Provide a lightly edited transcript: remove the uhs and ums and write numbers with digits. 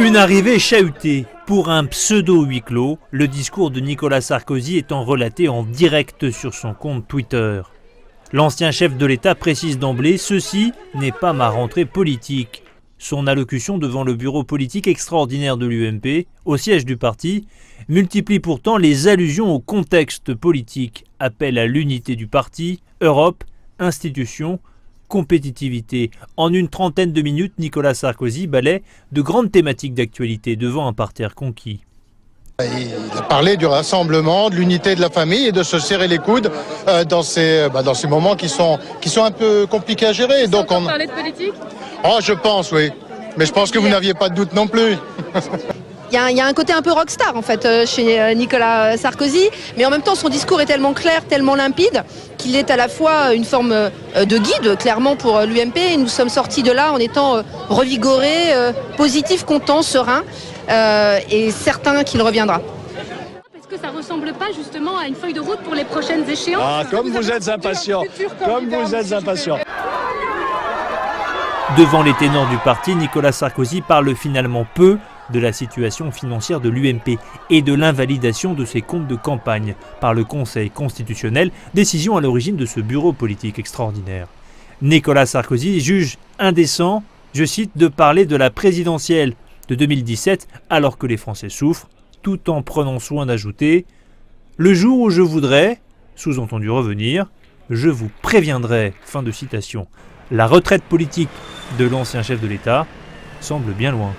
Une arrivée chahutée. Pour un pseudo huis clos, le discours de Nicolas Sarkozy étant relaté en direct sur son compte Twitter. L'ancien chef de l'État précise d'emblée « Ceci n'est pas ma rentrée politique ». Son allocution devant le bureau politique extraordinaire de l'UMP, au siège du parti, multiplie pourtant les allusions au contexte politique, appel à l'unité du parti, Europe, institutions, compétitivité. En une trentaine de minutes, Nicolas Sarkozy balaie de grandes thématiques d'actualité devant un parterre conquis. Il a parlé du rassemblement, de l'unité de la famille et de se serrer les coudes dans ces moments qui sont un peu compliqués à gérer. Donc on parlait de politique ? Oh, je pense, oui. Mais je pense que vous n'aviez pas de doute non plus. Il y a un côté un peu rockstar en fait chez Nicolas Sarkozy, mais en même temps son discours est tellement clair, tellement limpide, qu'il est à la fois une forme de guide clairement pour l'UMP. Et nous sommes sortis de là en étant revigorés, positifs, contents, sereins et certains qu'il reviendra. Est-ce que ça ressemble pas justement à une feuille de route pour les prochaines échéances ? Ah, comme vous êtes impatient, comme vous êtes impatient. Devant les ténors du parti, Nicolas Sarkozy parle finalement peu de la situation financière de l'UMP et de l'invalidation de ses comptes de campagne par le Conseil constitutionnel, décision à l'origine de ce bureau politique extraordinaire. Nicolas Sarkozy juge indécent, je cite, de parler de la présidentielle de 2017 alors que les Français souffrent, tout en prenant soin d'ajouter « Le jour où je voudrais, sous-entendu revenir, je vous préviendrai ». Fin de citation. La retraite politique de l'ancien chef de l'État semble bien loin.